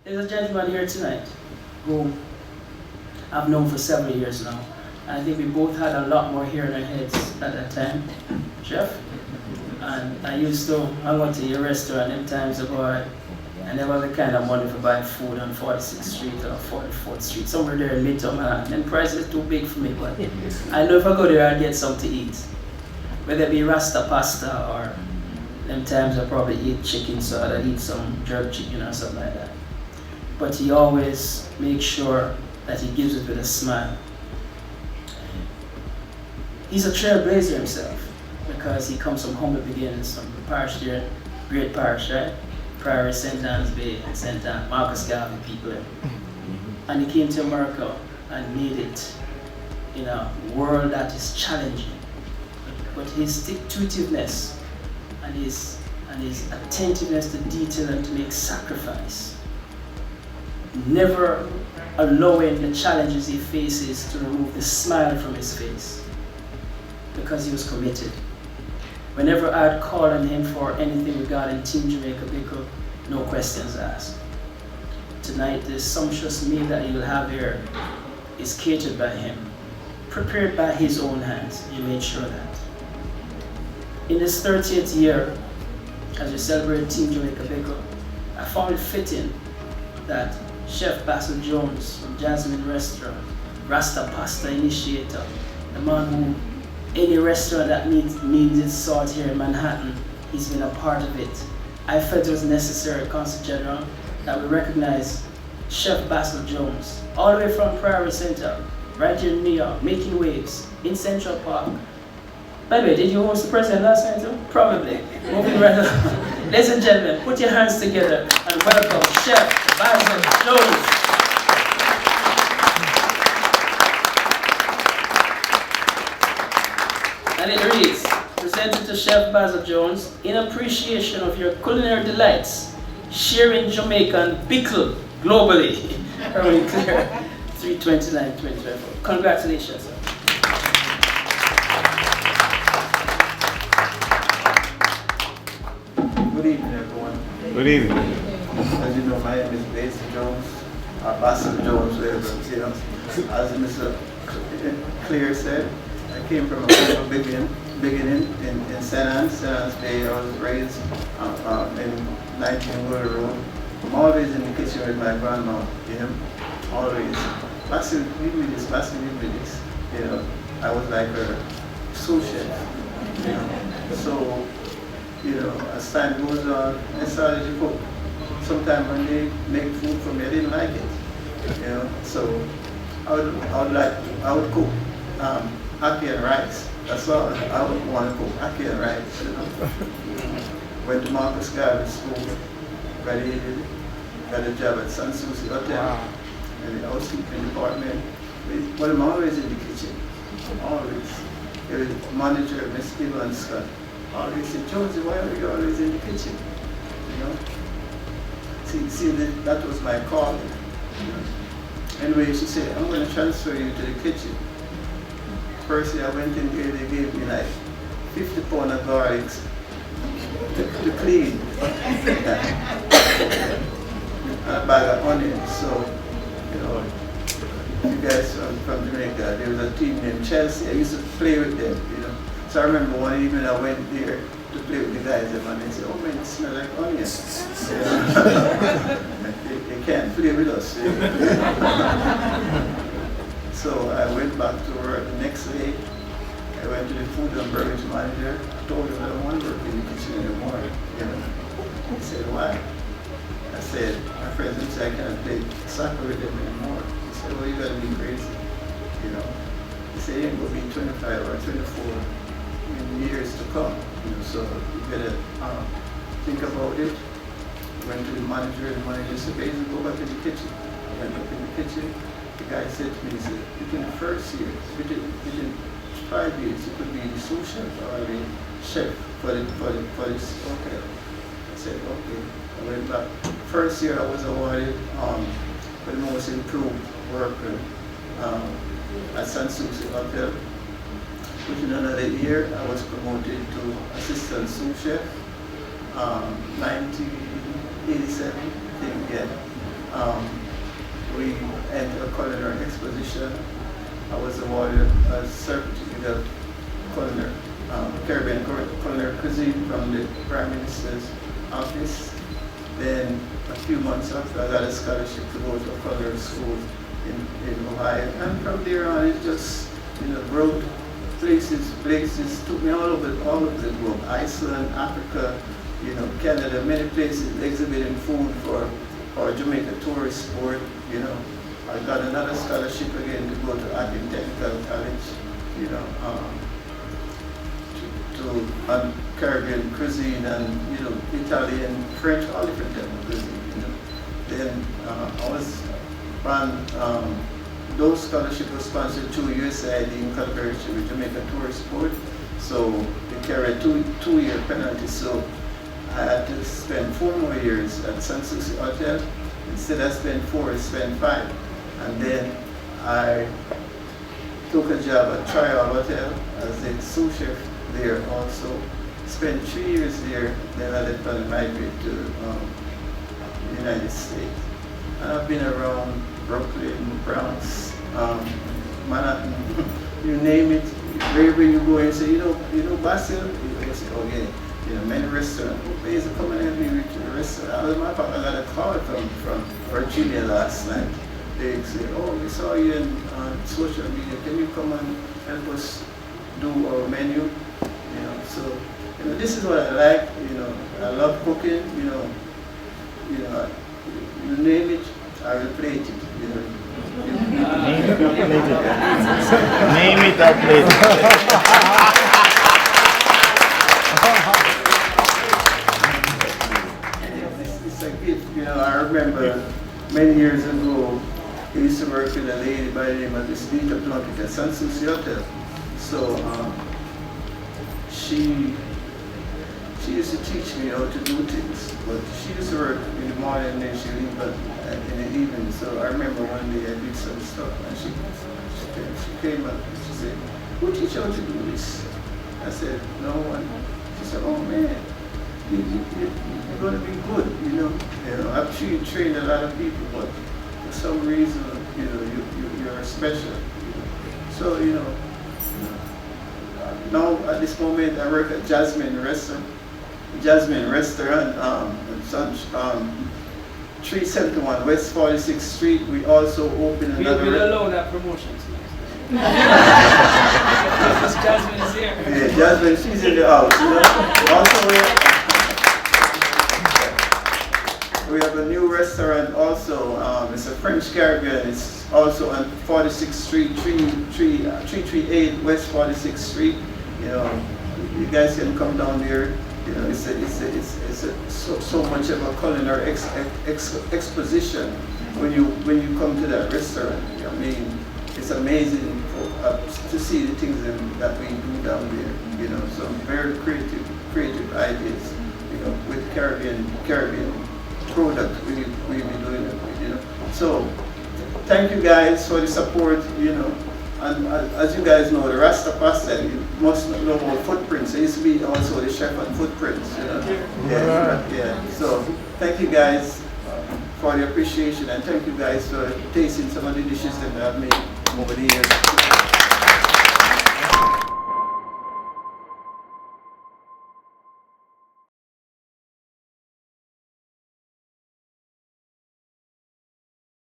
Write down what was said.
There's a gentleman here tonight who I've known for several years now. I think we both had a lot more hair in our heads at that time, Chef. And I used to hang out to your restaurant in times ago, and there was the kind of money for buying food on 46th Street or 44th Street, somewhere there in Midtown Manhattan. And the price is too big for me, but I know if I go there, I'll get something to eat. Whether it be Rasta pasta or them times I probably eat chicken, so I'd eat some jerk chicken or something like that. But he always makes sure that he gives it with a smile. He's a trailblazer himself because he comes from humble beginnings, from the parish there, great parish, right? Priory, St. Anne's Bay, St. Anne, Marcus Garvey people. And he came to America and made it in a world that is challenging. But his stick-to-itiveness and his attentiveness to detail and to make sacrifice, never allowing the challenges he faces to remove the smile from his face, because he was committed. Whenever I'd call on him for anything regarding Team Jamaica Bickle, no questions asked. Tonight, the sumptuous meal that you'll have here is catered by him, prepared by his own hands. You made sure that. In this 30th year, as we celebrate Team Jamaica Bickle, I found it fitting that Chef Basil Jones from Jasmine Restaurant, Rasta Pasta Initiator, the man who any restaurant that needs its salt here in Manhattan, he's been a part of it. I felt it was necessary, Consul General, that we recognize Chef Basil Jones, all the way from Priory Center, right here in New York, making waves in Central Park. By the way, did you host the president last night too? Probably. Moving right along. Ladies and gentlemen, put your hands together and welcome Chef Basil Jones. And it reads, presented to Chef Basil Jones, in appreciation of your culinary delights, sharing Jamaican Bickle globally. Irwine, Clare, 3/29/2024. Congratulations, sir. Good evening, everyone. Good evening. As you know, my name is Basil Jones, or Basil Jones, whatever, you know. As Mr. Clare said, I came from a humble beginning in St. Anne's Bay. I was raised in 19 Wood Road. I'm always in the kitchen with my grandma, you know, always. Basil, give me this, Basil, give me this. You know, I was like a sous chef, you know. So, you know, as time goes on, I started to cook. Sometimes when they make food for me, I didn't like it, you know. So I would cook ackee and rice. That's all I would want to cook, ackee and rice, you know. Went to Marcus Garvey School, graduated, got a job at San Souci Hotel, in the housekeeping department. But I'm always in the kitchen, always. The manager, Miss Evelyn Scott, always said, Jonesy, why are you always in the kitchen? You know? See that was my calling. You know? Anyway, she said, I'm going to transfer you to the kitchen. First year I went in there, they gave me like 50 pounds of garlic to clean. And a bag of onions. So, you know, you guys from Jamaica, there was a team named Chelsea. I used to play with them, you know. So I remember one evening I went there to play with the guys and they said, oh man, it smells like onions. You know? they can't play with us. You know? So I went back to work the next day. I went to the food and beverage manager. I told him I don't want to work in the kitchen anymore. You know? He said, why? I said, my friends said I can't play soccer with them anymore. He said, well, you gotta be crazy. You know? He said, you ain't gonna be 25 or 24 in years to come. You know, so you gotta think about it. Went to the manager said, Basil, go back in the kitchen. I went up in the kitchen. The guy said to me, he said, within the first year, within 5 years, you could be the sous chef or the chef for this hotel. I said, okay. I went back. First year I was awarded for the most improved worker at San Souci Hotel. Within another year, I was promoted to assistant sous chef, 1987, I think, yeah. We entered a culinary exposition. I was awarded a certificate of culinary, Caribbean culinary cuisine from the Prime Minister's office. Then a few months after, I got a scholarship to go to a culinary school in Ohio. And from there on, it just, broke places, took me all over the globe. Iceland, Africa, Canada, many places exhibiting food for Jamaica tourist sport, I got another scholarship again to go to Alsion Technical College, to Caribbean cuisine and, Italian, French, all different types of cuisine, Then I was on, those scholarships were sponsored to USAID in collaboration with Jamaica Tourist Board. So they carry a two-year penalty. So I had to spend 4 more years at San Souci Hotel. Instead I spent 4, I spent 5. And then I took a job at Trial Hotel as a sous chef there also. Spent 3 years there, then I left and migrated to the United States. And I've been around Brooklyn, Bronx, Manhattan, you name it. Wherever you go and say, you know Basil? You say, oh yeah, many restaurants. Oh, Basil, come and help me with the restaurant. I got a call from Virginia last night. They say, oh, we saw you on social media. Can you come and help us do our menu? So this is what I like. I love cooking. You name it, I will plate it. Name it or plate it. It's a gift. I remember many years ago, I used to work with a lady by the name of Miss Dita Plunkett at San Souci Hotel. So she used to teach me how to do things, but she used to work in the morning and then she leave in the evening. So I remember one day I did some stuff and she came up and she said, who teach you how to do this? I said, no one. She said, oh man, you're going to be good, I've trained a lot of people, but for some reason, you're special. So, now at this moment I work at Jasmine restaurant, on 371 West 46th Street. We also open another. We will allow that promotion. Jasmine is here. Yeah, Jasmine, she's in the house. Also, we have a new restaurant also. It's a French Caribbean. It's also on 46th Street, 338 West 46th Street. You guys can come down there. It's so much of a culinary exposition when you come to that restaurant. I mean, it's amazing to see the things that we do down there. Some very creative ideas. With Caribbean product we be doing it with. So thank you guys for the support. And as you guys know, the Rasta Pasta, you must know about footprints. I used to be also the chef on footprints. Yeah. So thank you guys for the appreciation, and thank you guys for tasting some of the dishes that I've made over the years.